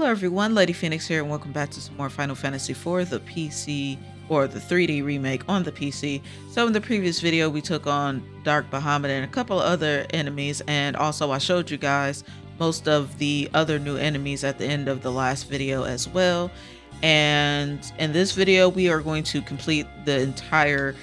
Hello everyone, LadyPhoenix here, and welcome back to some more Final Fantasy IV, the PC, or the 3D remake on the PC. So in the previous video, we took on Dark Bahamut and a couple other enemies, and also I showed you guys most of the other new enemies at the end of the last video as well. And in this video, we are going to complete the entire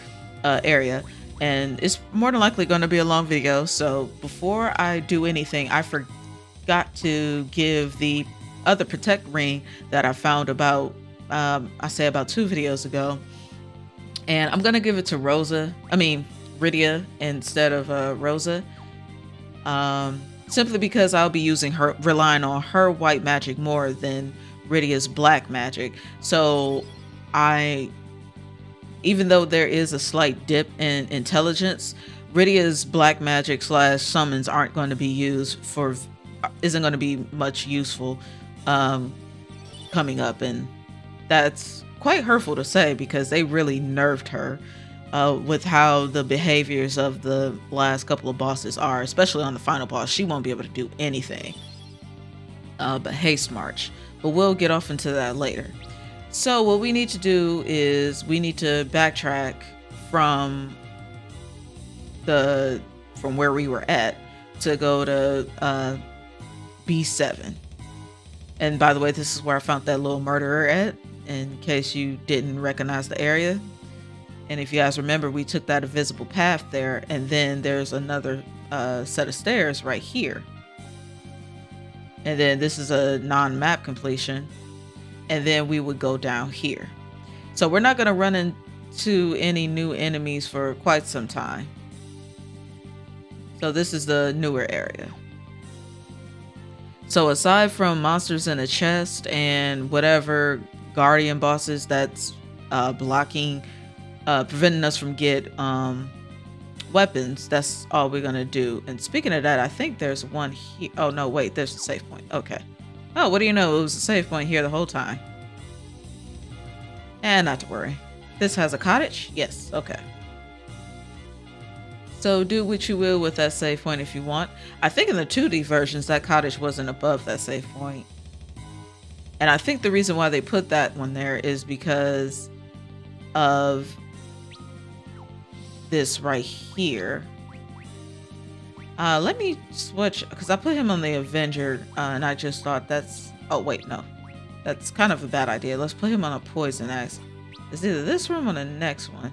area. And it's more than likely going to be a long video, so before I do anything, I forgot to give the other protect ring that I found about about 2 videos ago, and I'm gonna give it to Rydia instead of Rosa, simply because I'll be relying on her white magic more than Rydia's black magic. So even though there is a slight dip in intelligence, Rydia's black magic / summons isn't going to be much useful coming up, and that's quite hurtful to say because they really nerfed her with how the behaviors of the last couple of bosses are, especially on the final boss. She won't be able to do anything but haste march, but we'll get off into that later. So what we need to do is we need to backtrack from where we were at to go to B7. And by the way, this is where I found that little murderer at, in case you didn't recognize the area. And if you guys remember, we took that invisible path there, and then there's another set of stairs right here. And then this is a non-map completion. And then we would go down here. So we're not going to run into any new enemies for quite some time. So this is the newer area. So aside from monsters in a chest and whatever guardian bosses that's preventing us from get weapons, that's all we're gonna do. And speaking of that, I think there's one here. Oh no, wait, there's a save point. Okay. Oh, what do you know? It was a save point here the whole time. And not to worry. This has a cottage? Yes, okay. So do what you will with that save point if you want. I think in the 2D versions, that cottage wasn't above that save point. And I think the reason why they put that one there is because of this right here. Let me switch, because I put him on the Avenger, and I just thought that's... Oh, wait, no. That's kind of a bad idea. Let's put him on a Poison Axe. It's either this room or the next one.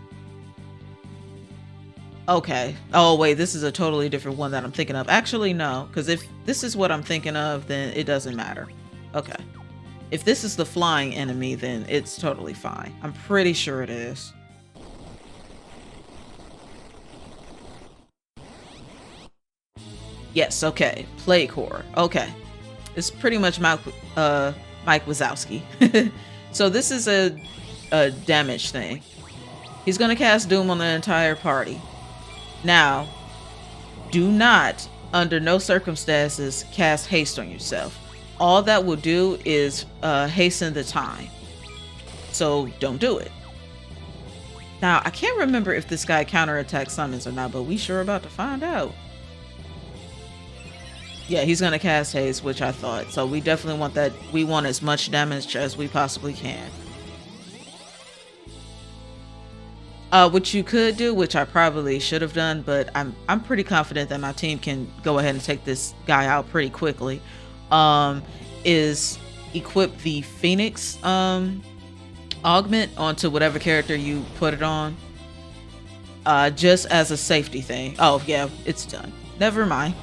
Okay. Oh, wait, this is a totally different one that I'm thinking of. Actually, no, because if this is what I'm thinking of, then it doesn't matter. Okay. If this is the flying enemy, then it's totally fine. I'm pretty sure it is. Yes, okay. Plague Horror. Okay. It's pretty much Mike Wazowski. So this is a damage thing. He's going to cast Doom on the entire party. Now, do not, under no circumstances, cast haste on yourself. All that will do is hasten the time. So don't do it. Now, I can't remember if this guy counterattacks summons or not, but we sure about to find out. Yeah, he's going to cast haste, which I thought. So we definitely want that. We want as much damage as we possibly can. What you could do, which I probably should have done, but I'm pretty confident that my team can go ahead and take this guy out pretty quickly, is equip the Phoenix augment onto whatever character you put it on, just as a safety thing. Oh yeah, it's done. Never mind.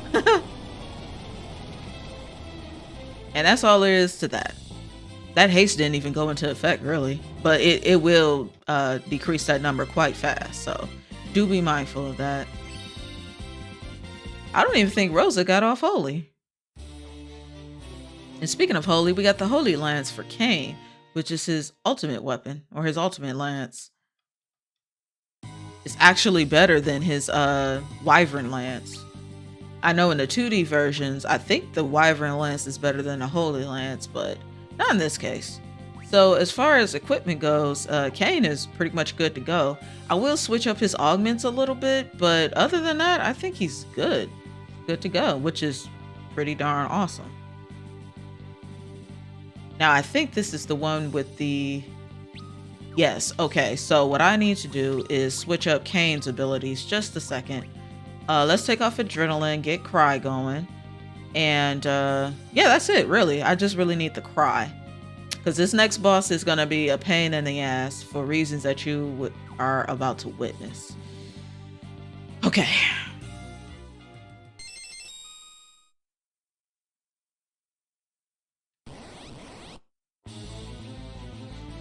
And that's all there is to that. That haste didn't even go into effect really, but it will decrease that number quite fast. So do be mindful of that. I don't even think Rosa got off Holy. And speaking of Holy, we got the Holy Lance for Cain, which is his ultimate weapon, or his ultimate lance. It's actually better than his Wyvern Lance. I know in the 2D versions, I think the Wyvern Lance is better than the Holy Lance, but not in this case. So as far as equipment goes, Cain is pretty much good to go. I will switch up his augments a little bit, but other than that, I think he's good to go, which is pretty darn awesome. Now, I think this is the one with the... Yes, okay. So what I need to do is switch up Kane's abilities just a second. Let's take off Adrenaline, get Cry going. And yeah, that's it, really. I just really need the Cry. Because this next boss is going to be a pain in the ass for reasons that you are about to witness. Okay.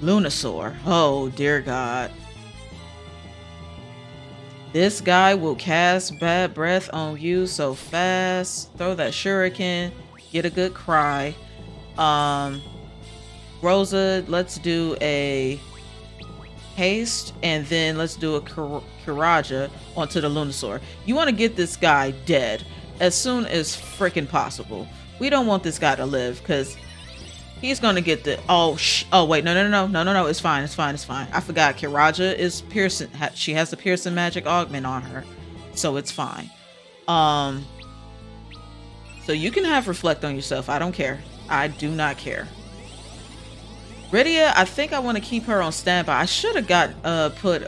Lunasaur. Oh, dear God. This guy will cast Bad Breath on you so fast. Throw that shuriken. Get a good Cry. Rosa, let's do a haste, and then let's do a Kiraja onto the Lunasaur. You want to get this guy dead as soon as freaking possible. We don't want this guy to live, because he's gonna get the... Oh wait, no, it's fine. I forgot Kiraja is piercing. She has the piercing magic augment on her, so it's fine. So you can have reflect on yourself. I don't care. I do not care. Rydia, I think I want to keep her on standby. I should have put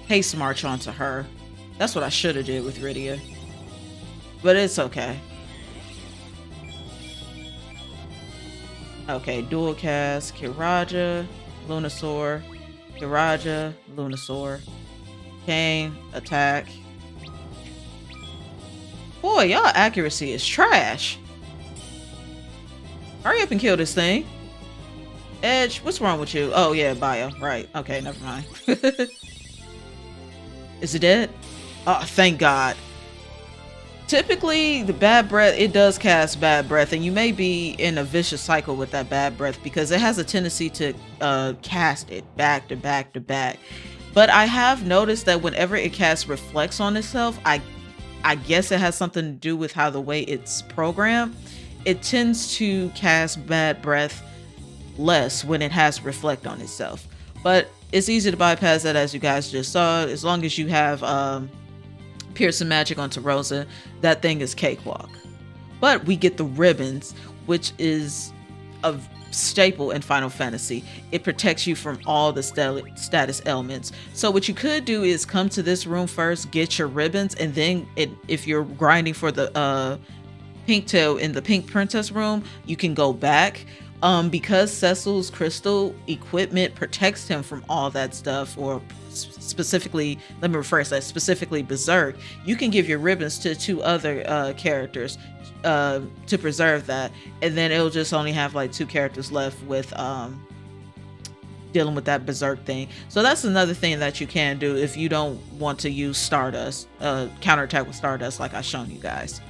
haste march onto her. That's what I should have did with Rydia, but it's okay. Okay, dual cast, Kiraja, Lunasaur, Kiraja, Lunasaur, Kane, attack. Boy, y'all accuracy is trash. Hurry up and kill this thing. Edge, what's wrong with you? Oh yeah, bio, right. Okay, never mind. Is it dead? Oh, thank God. Typically, the bad breath, it does cast bad breath, and you may be in a vicious cycle with that bad breath because it has a tendency to cast it back to back to back. But I have noticed that whenever it casts reflects on itself, I guess it has something to do with how the way it's programmed. It tends to cast bad breath less when it has reflect on itself. But it's easy to bypass that, as you guys just saw. As long as you have piercing magic onto Rosa, that thing is cakewalk. But we get the ribbons, which is a staple in Final Fantasy. It protects you from all the status elements. So what you could do is come to this room first, get your ribbons, and then if you're grinding for the pink tail in the pink princess room, you can go back. Because Cecil's crystal equipment protects him from all that stuff, or specifically, let me rephrase that, specifically Berserk, you can give your ribbons to 2 other characters to preserve that, and then it'll just only have like 2 characters left with dealing with that Berserk thing. So that's another thing that you can do if you don't want to use Stardust, counterattack with Stardust like I've shown you guys.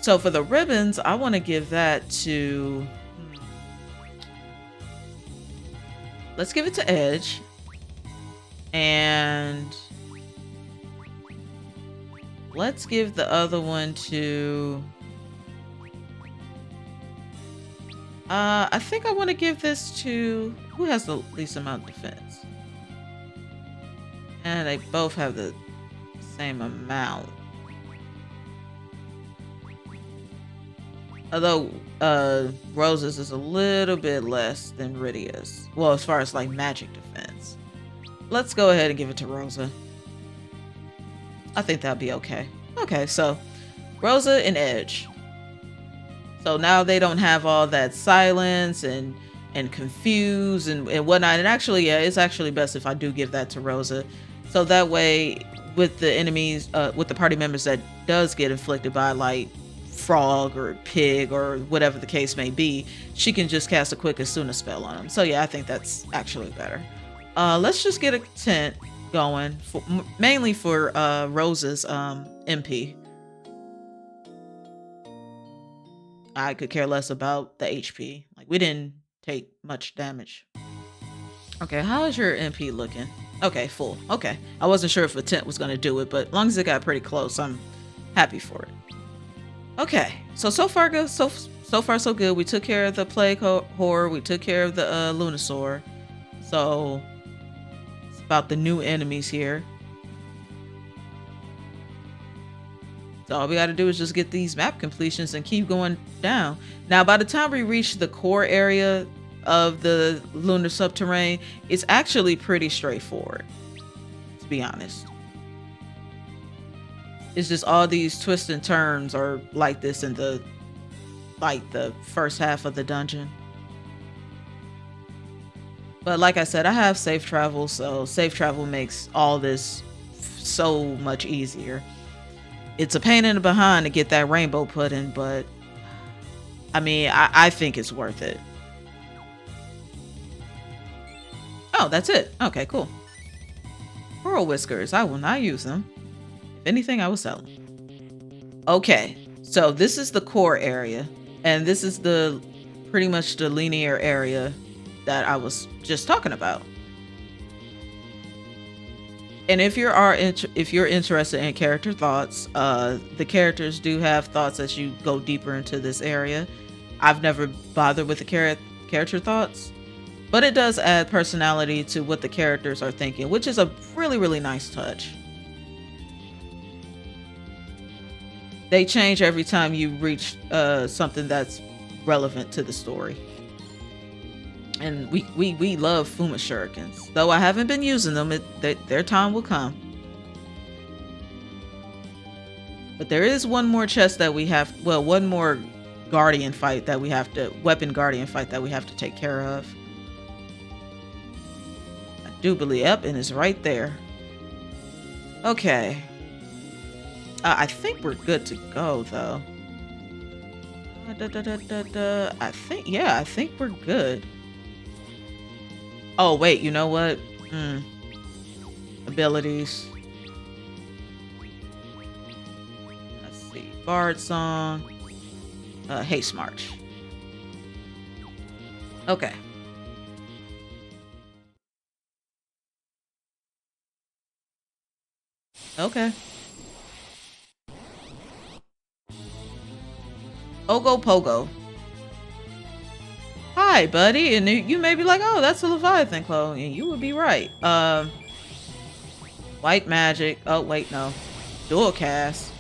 So for the ribbons, I want to give that to... Let's give it to Edge. And let's give the other one to... I think I want to give this to... Who has the least amount of defense? And they both have the same amount. Although Rosa's is a little bit less than Rydia's. Well, as far as like magic defense. Let's go ahead and give it to Rosa. I think that'll be okay. Okay, so Rosa and Edge. So now they don't have all that silence and confuse and whatnot. And actually, yeah, it's actually best if I do give that to Rosa. So that way, with the enemies, with the party members that does get inflicted by like frog or pig or whatever the case may be, she can just cast a quick Asuna spell on them. So yeah, I think that's actually better. Let's just get a tent going, mainly for Rosa's MP. I could care less about the HP. Like, we didn't take much damage. Okay, how is your MP looking? Okay, full. Okay, I wasn't sure if a tent was gonna do it, but as long as it got pretty close, I'm happy for it. Okay, so far so good. We took care of the plague horror. We took care of the Lunasaur. So it's about the new enemies here. So all we got to do is just get these map completions and keep going down. Now, by the time we reach the core area of the lunar subterranean, it's actually pretty straightforward, to be honest. It's just all these twists and turns are like this in the first half of the dungeon. But like I said, I have safe travel, so safe travel makes all this so much easier. It's a pain in the behind to get that rainbow pudding, but I mean, I think it's worth it. Oh, that's it. Okay, cool. Pearl whiskers. I will not use them. If anything, I will sell them. Okay, so this is the core area, and this is the pretty much the linear area that I was just talking about. And if you're interested in character thoughts, the characters do have thoughts as you go deeper into this area. I've never bothered with the character thoughts, but it does add personality to what the characters are thinking, which is a really, really nice touch. They change every time you reach something that's relevant to the story. And we love Fuma shurikens. Though I haven't been using them, their time will come. But there is one more chest that we have, well, one more guardian fight that we have to, weapon guardian fight that we have to take care of. I do believe, yep, and it's right there. Okay. I think we're good to go, though. I think we're good. Oh, wait, you know what? Abilities. Let's see. Bard Song. Haste March. Okay. Okay. Ogopogo. Hi, buddy. And you may be like, oh, that's a Leviathan clone. And you would be right. White magic. Oh, wait, no. Dual cast.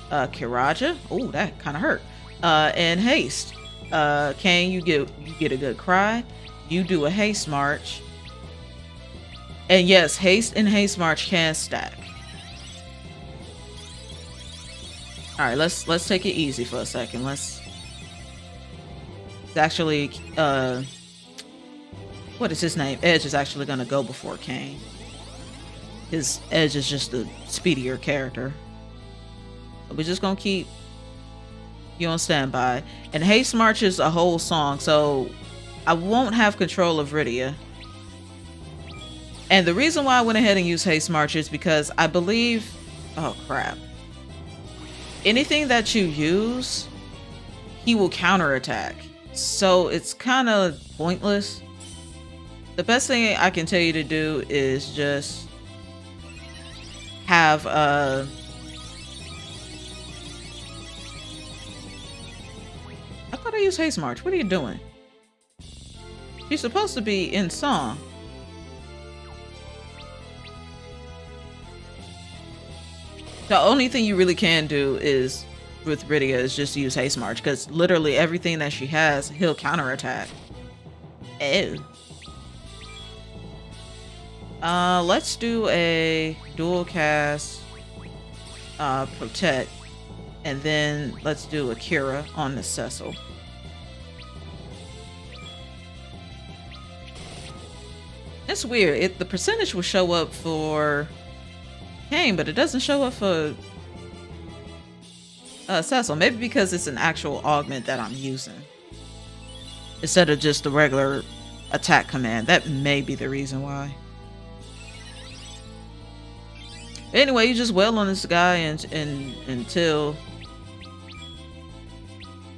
Kiraja. Oh, that kind of hurt. And haste. Kane, you get a good cry. You do a haste march. And yes, haste and haste march can stack. All right, let's take it easy for a second. It's actually what is his name? Edge is actually gonna go before Kane. His Edge is just a speedier character. So we're just gonna keep you on standby. And haste march is a whole song, so I won't have control of Rydia. And the reason why I went ahead and used haste march is because I believe, oh crap, anything that you use, he will counterattack. So it's kind of pointless. The best thing I can tell you to do is just have I thought I used haste march. What are you doing? She's supposed to be in song. The only thing you really can do is with Rydia is just use haste march, because literally everything that she has, he'll counterattack. Ew. Let's do a dual cast protect, and then let's do a Kira on the Cecil. It's weird. The percentage will show up for Kane, but it doesn't show up for Cecil. Maybe because it's an actual augment that I'm using instead of just the regular attack command. That may be the reason why. Anyway, you just wail on this guy until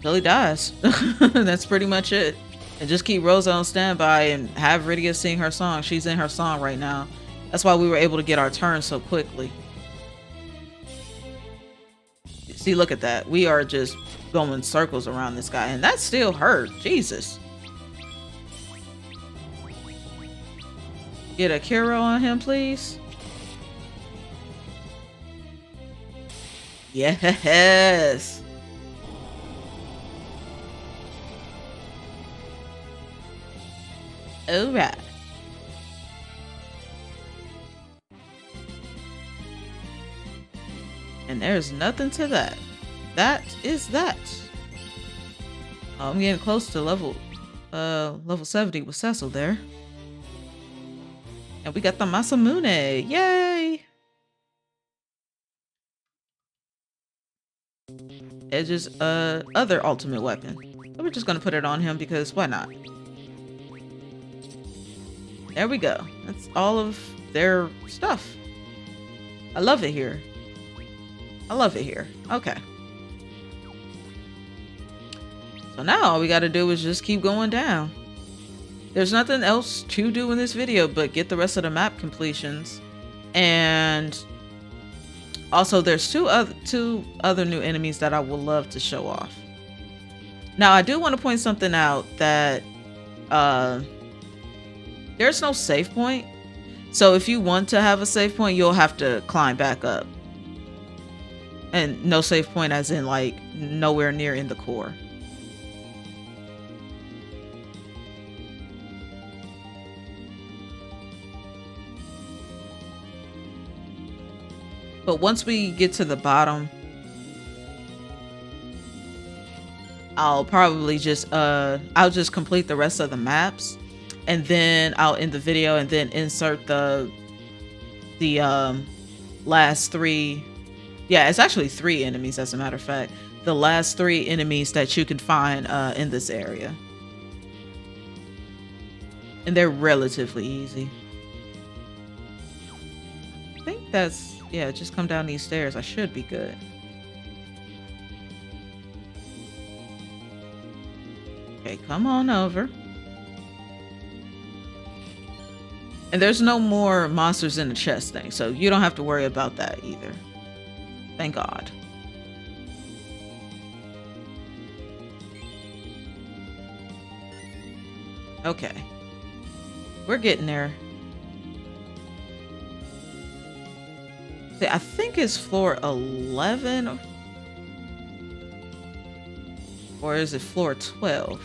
he dies. That's pretty much it. And just keep Rosa on standby and have Rydia sing her song. She's in her song right now. That's why we were able to get our turn so quickly. See, look at that. We are just going circles around this guy, and that still hurt. Jesus. Get a Kira on him, please. Yes. All right. And there's nothing to that. That is that. Oh, I'm getting close to level 70 with Cecil there. And we got the Masamune. Yay! Edge's other ultimate weapon. So we're just gonna put it on him because why not? There we go. That's all of their stuff. I love it here. I love it here. Okay. So now all we gotta do is just keep going down. There's nothing else to do in this video but get the rest of the map completions. And also there's two other new enemies that I would love to show off. Now I do want to point something out that there's no save point. So if you want to have a save point, you'll have to climb back up. And no save point as in like nowhere near in the core. But once we get to the bottom, I'll probably just I'll just complete the rest of the maps, and then I'll end the video and then insert the last three. Yeah, it's actually 3 enemies as a matter of fact. The last 3 enemies that you can find in this area. And they're relatively easy. I think that's, yeah, just come down these stairs. I should be good. Okay, come on over. And there's no more monsters in the chest thing, so you don't have to worry about that either. Thank God. Okay. We're getting there. See, I think it's floor 11. Or is it floor 12?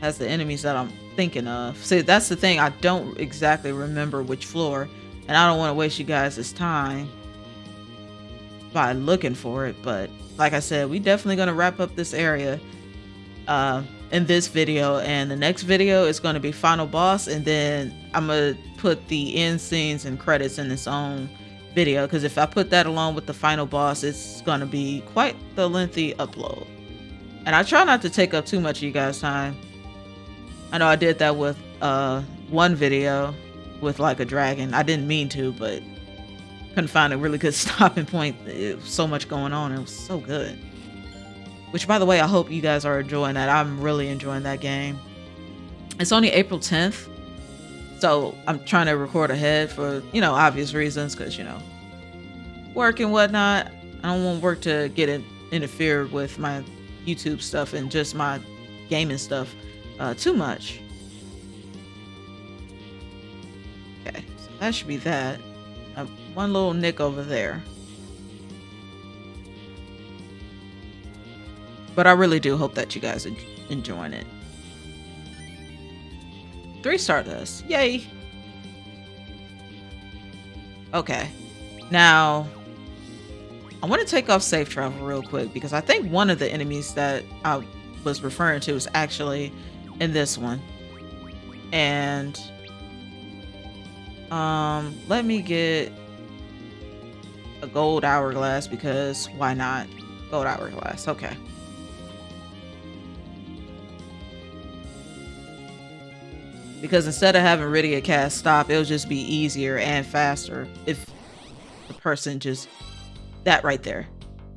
Has the enemies that I'm thinking of. See, that's the thing. I don't exactly remember which floor. And I don't want to waste you guys' time by looking for it, but like I said, we definitely gonna wrap up this area in this video, and the next video is going to be final boss, and then I'm gonna put the end scenes and credits in its own video, because if I put that along with the final boss, it's gonna be quite the lengthy upload, and I try not to take up too much of you guys' time. I know I did that with one video with like a dragon. I didn't mean to, but couldn't find a really good stopping point. It was so much going on. It was so good. Which, by the way, I hope you guys are enjoying that. I'm really enjoying that game. It's only April 10th. So I'm trying to record ahead for, you know, obvious reasons. Because, you know, work and whatnot. I don't want work to get interfere with my YouTube stuff and just my gaming stuff too much. Okay, so that should be that. One little nick over there. But I really do hope that you guys are enjoying it. 3 Stardust. Yay! Okay. Now, I want to take off safe travel real quick, because I think one of the enemies that I was referring to is actually in this one. And let me get a gold hourglass, because why not? Gold hourglass. Okay. Because instead of having Rydia cast stop, it'll just be easier and faster if the person just that right there.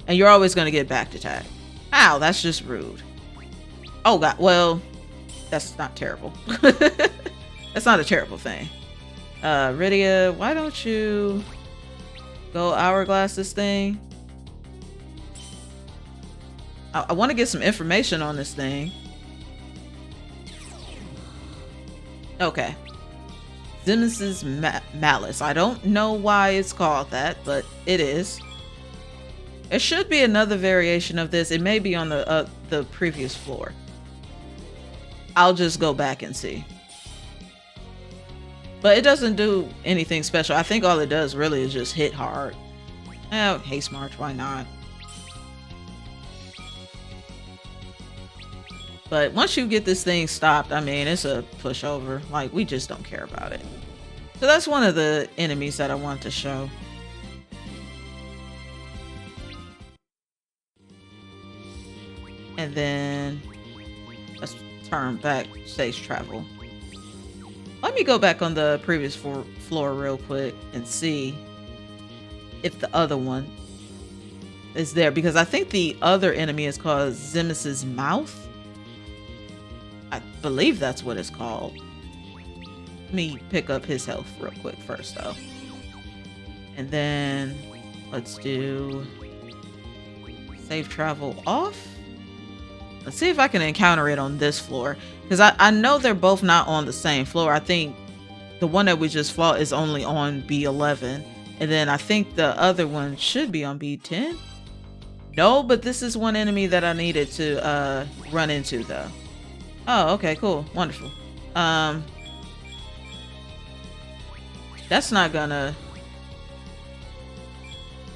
And you're always going to get back attack. Ow, that's just rude. Oh god, well, that's not terrible. That's not a terrible thing. Rydia, why don't you go hourglass this thing? I want to get some information on this thing. Okay. Zemus's malice. I don't know why it's called that, but it is. There should be another variation of this. It may be on the previous floor. I'll just go back and see. But it doesn't do anything special. I think all it does really is just hit hard. Oh, haste march, why not? But once you get this thing stopped, I mean, it's a pushover. Like, we just don't care about it. So that's one of the enemies that I want to show. And then let's turn back stage travel. Let me go back on the previous floor real quick and see if the other one is there, because I think the other enemy is called Zemus's mouth. I believe that's what it's called. Let me pick up his health real quick first though. And then let's do save travel off. Let's see if I can encounter it on this floor, because I know they're both not on the same floor. I think the one that we just fought is only on B11, and then I think the other one should be on B10. No, but this is one enemy that I needed to run into though. Oh, okay, cool, wonderful. That's not gonna...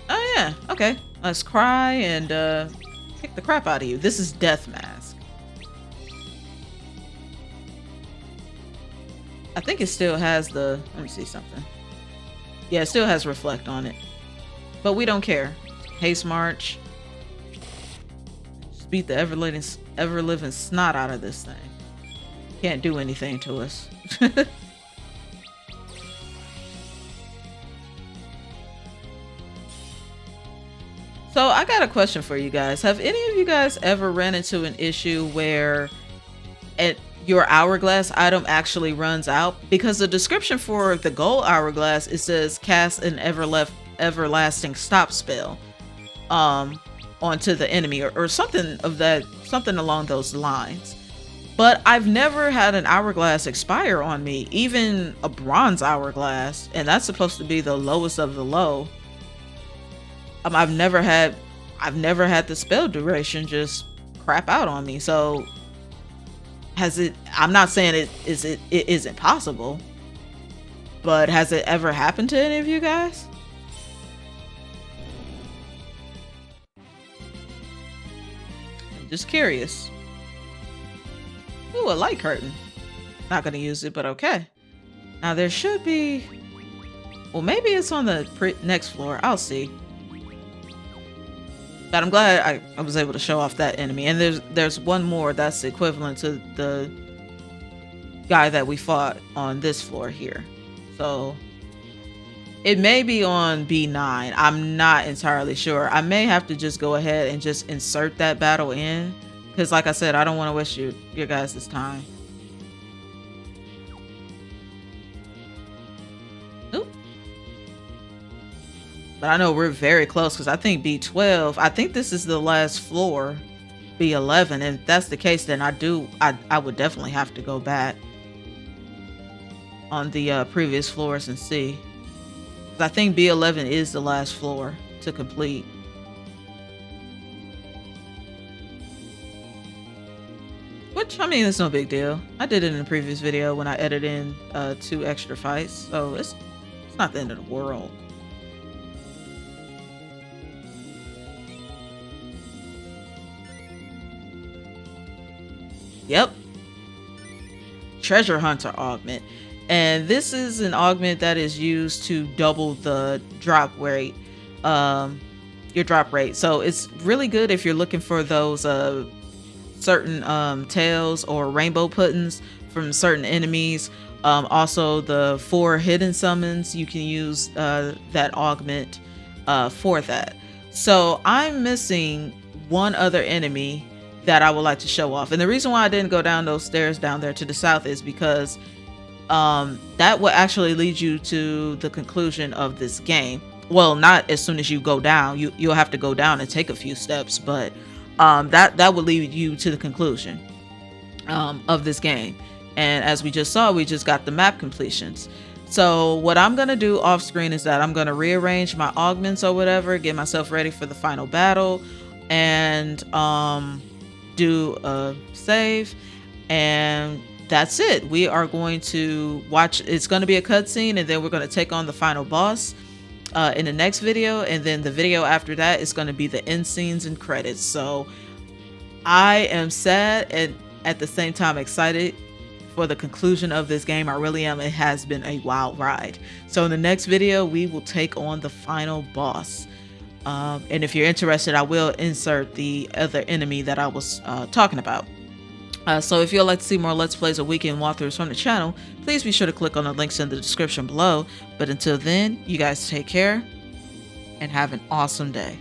Oh yeah, okay. Let's cry and kick the crap out of you. This is Death Mask. I think it still has the... Let me see something. Yeah, it still has reflect on it. But we don't care. Haste march. Just beat the ever-living snot out of this thing. Can't do anything to us. So I got a question for you guys. Have any of you guys ever ran into an issue where your hourglass item actually runs out? Because the description for the gold hourglass, it says cast an everlasting stop spell onto the enemy or something of that, something along those lines. But I've never had an hourglass expire on me, even a bronze hourglass, and that's supposed to be the lowest of the low. I've never had the spell duration just crap out on me. So has it... I'm not saying it isn't possible, but has it ever happened to any of you guys? I'm just curious. Ooh, a light curtain. Not gonna use it, but okay. Now there should be... Well, maybe it's on the next floor. I'll see. But I'm glad I was able to show off that enemy. And there's one more that's equivalent to the guy that we fought on this floor here. So it may be on B9. I'm not entirely sure. I may have to just go ahead and just insert that battle in, because like I said, I don't want to waste your guys' time. Oop. But I know we're very close, because I think B12, I think this is the last floor, B11. And if that's the case, then I would definitely have to go back on the previous floors and see. I think B11 is the last floor to complete. Which, I mean, it's no big deal. I did it in a previous video when I edited in 2 extra fights, so it's not the end of the world. Yep. Treasure Hunter augment. And this is an augment that is used to double the drop rate, your drop rate. So it's really good if you're looking for those certain tails or rainbow puddings from certain enemies. Also the 4 hidden summons, you can use that augment for that. So I'm missing one other enemy that I would like to show off. And the reason why I didn't go down those stairs down there to the south is because that will actually lead you to the conclusion of this game. Well, not as soon as you go down. You'll have to go down and take a few steps, but that will lead you to the conclusion of this game. And as we just saw, we just got the map completions. So what I'm going to do off screen is that I'm going to rearrange my augments or whatever, get myself ready for the final battle, and do a save, and that's it. We are going to watch, it's going to be a cutscene, and then we're going to take on the final boss in the next video, and then the video after that is going to be the end scenes and credits. So I am sad and at the same time excited for the conclusion of this game. I really am. It has been a wild ride. So in the next video, we will take on the final boss. And if you're interested, I will insert the other enemy that I was talking about. So if you'd like to see more Let's Plays or weekend walkthroughs from the channel, please be sure to click on the links in the description below. But until then, you guys take care and have an awesome day.